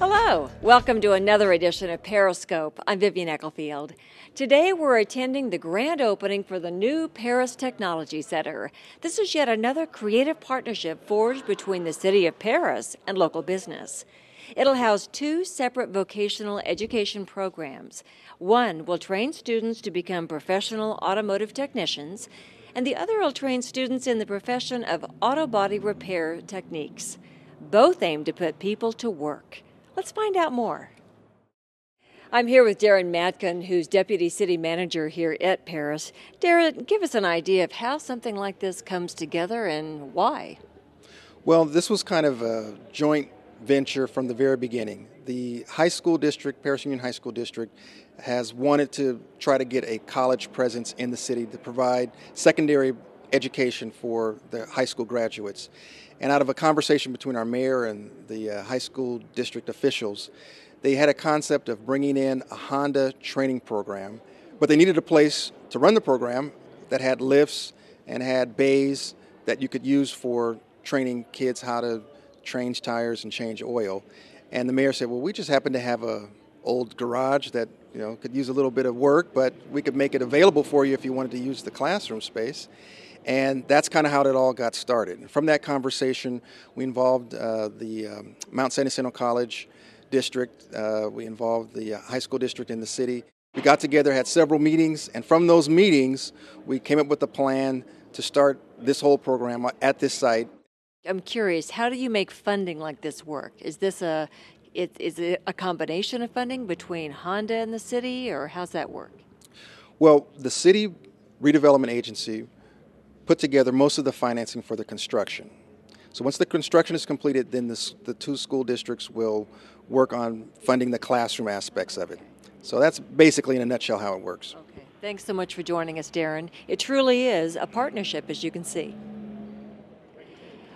Hello, welcome to another edition of Periscope. I'm Vivian Ecclefield. Today we're attending the grand opening for the new Perris Technology Center. This is yet another creative partnership forged between the City of Perris and local business. It'll house two separate vocational education programs. One will train students to become professional automotive technicians, and the other will train students in the profession of auto body repair techniques. Both aim to put people to work. Let's find out more. I'm here with Darren Matkin, who's Deputy City Manager here at Perris. Darren, give us an idea of how something like this comes together and why. Well, this was kind of a joint venture from the very beginning. The high school district, Perris Union High School District, has wanted to try to get a college presence in the city to provide secondary education for the high school graduates. And out of a conversation between our mayor and the high school district officials, they had a concept of bringing in a Honda training program, but they needed a place to run the program that had lifts and had bays that you could use for training kids how to change tires and change oil. And the mayor said, well, we just happen to have a old garage that could use a little bit of work, but we could make it available for you if you wanted to use the classroom space. And that's kind of how it all got started. And from that conversation, we involved the Mount San Jacinto College district. We involved the high school district in the city. We got together, had several meetings, and from those meetings, we came up with a plan to start this whole program at this site. I'm curious, how do you make funding like this work? Is it a combination of funding between Honda and the city, or how's that work? Well, the city redevelopment agency put together most of the financing for the construction. So once the construction is completed, then the two school districts will work on funding the classroom aspects of it. So that's basically in a nutshell how it works. Okay. Thanks so much for joining us, Darren. It truly is a partnership, as you can see.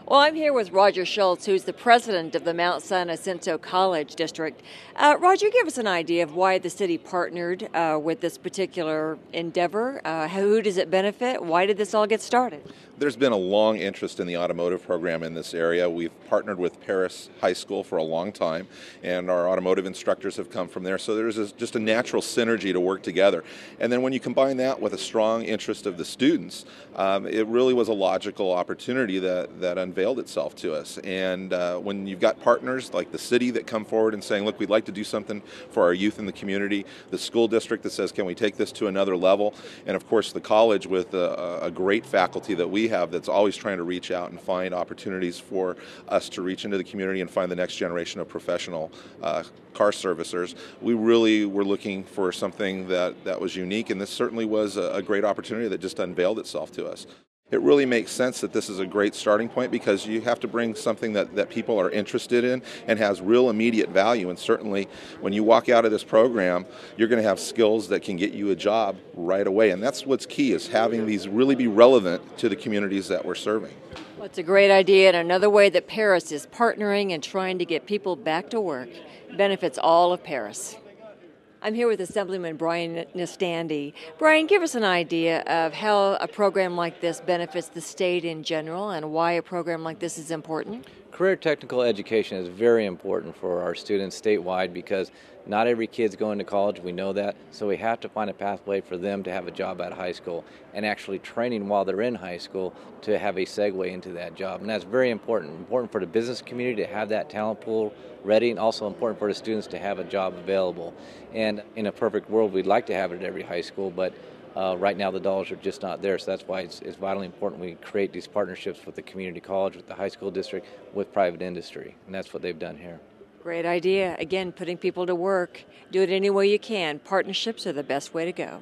Well, I'm here with Roger Schultz, who's the president of the Mount San Jacinto College District. Roger, give us an idea of why the city partnered with this particular endeavor. Who does it benefit? Why did this all get started? There's been a long interest in the automotive program in this area. We've partnered with Perris High School for a long time, and our automotive instructors have come from there. So there's just a natural synergy to work together. And then when you combine that with a strong interest of the students, it really was a logical opportunity that unveiled itself to us. And when you've got partners like the city that come forward and saying, look, we'd like to do something for our youth in the community, the school district that says, can we take this to another level? And of course the college with a great faculty that we have that's always trying to reach out and find opportunities for us to reach into the community and find the next generation of professional car servicers. We really were looking for something that was unique, and this certainly was a great opportunity that just unveiled itself to us. It really makes sense that this is a great starting point because you have to bring something that people are interested in and has real immediate value. And certainly when you walk out of this program, you're going to have skills that can get you a job right away. And that's what's key, is having these really be relevant to the communities that we're serving. Well, it's a great idea, and another way that Perris is partnering and trying to get people back to work benefits all of Perris. I'm here with Assemblyman Brian Nestandi. Brian, give us an idea of how a program like this benefits the state in general and why a program like this is important. Career technical education is very important for our students statewide because not every kid's going to college, we know that, so we have to find a pathway for them to have a job at high school and actually training while they're in high school to have a segue into that job. And that's very important for the business community to have that talent pool ready, and also important for the students to have a job available. And in a perfect world, we'd like to have it at every high school, but right now the dollars are just not there, so that's why it's vitally important we create these partnerships with the community college, with the high school district, with private industry, and that's what they've done here. Great idea. Again, putting people to work. Do it any way you can. Partnerships are the best way to go.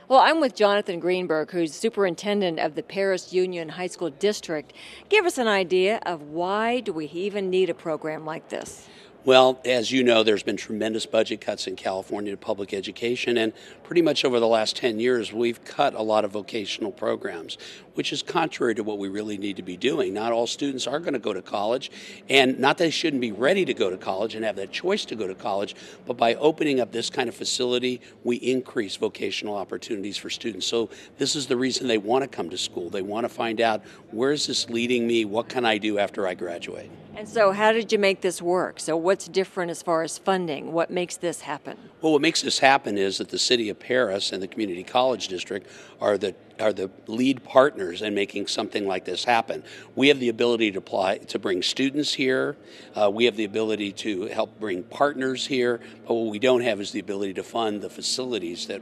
Well, I'm with Jonathan Greenberg, who's superintendent of the Perris Union High School District. Give us an idea of why do we even need a program like this? Well, as you know, there's been tremendous budget cuts in California to public education, and pretty much over the last 10 years, we've cut a lot of vocational programs, which is contrary to what we really need to be doing. Not all students are going to go to college, and not that they shouldn't be ready to go to college and have that choice to go to college, but by opening up this kind of facility, we increase vocational opportunities for students. So this is the reason they want to come to school. They want to find out, where is this leading me? What can I do after I graduate? And so how did you make this work? So what's different as far as funding? What makes this happen? Well, what makes this happen is that the City of Perris and the Community College District are the lead partners in making something like this happen. We have the ability to bring students here. We have the ability to help bring partners here. But what we don't have is the ability to fund the facilities that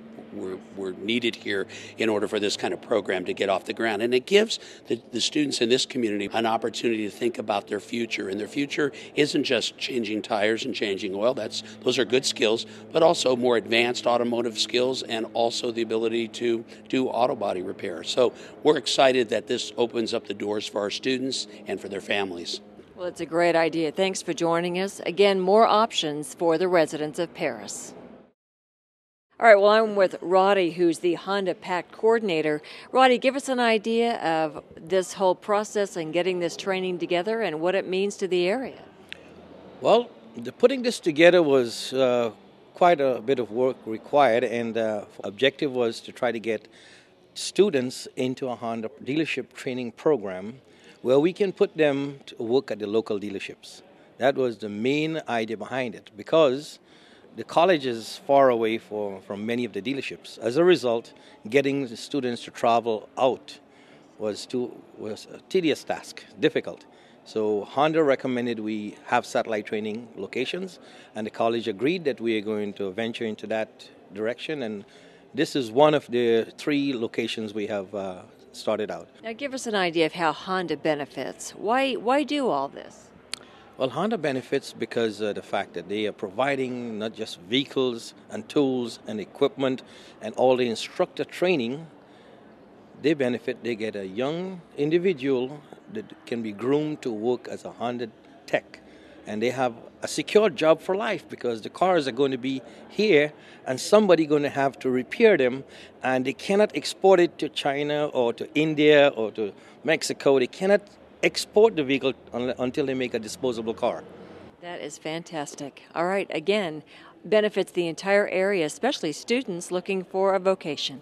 were needed here in order for this kind of program to get off the ground. And it gives the students in this community an opportunity to think about their future. And their future isn't just changing tires and changing oil. Those are good skills, but also more advanced automotive skills and also the ability to do auto body repair. So we're excited that this opens up the doors for our students and for their families. Well, it's a great idea. Thanks for joining us. Again, more options for the residents of Perris. All right, well, I'm with Roddy, who's the Honda PACT coordinator. Roddy, give us an idea of this whole process and getting this training together and what it means to the area. Well, putting this together was quite a bit of work required, and the objective was to try to get students into a Honda dealership training program where we can put them to work at the local dealerships. That was the main idea behind it, because the college is far away from many of the dealerships. As a result, getting the students to travel out was a tedious task, difficult. So Honda recommended we have satellite training locations, and the college agreed that we are going to venture into that direction, and this is one of the 3 locations we have started out. Now give us an idea of how Honda benefits. Why do all this? Well, Honda benefits because of the fact that they are providing not just vehicles and tools and equipment and all the instructor training. They benefit. They get a young individual that can be groomed to work as a Honda tech. And they have a secure job for life because the cars are going to be here and somebody going to have to repair them, and they cannot export it to China or to India or to Mexico. They cannot export the vehicle until they make a disposable car. That is fantastic. All right, again, benefits the entire area, especially students looking for a vocation.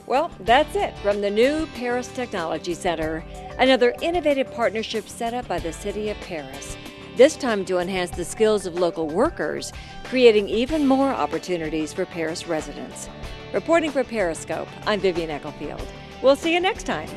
Well, that's it from the new Perris Technology Center, another innovative partnership set up by the City of Perris, this time to enhance the skills of local workers, creating even more opportunities for Perris residents. Reporting for Periscope, I'm Vivian Ecclefield. We'll see you next time.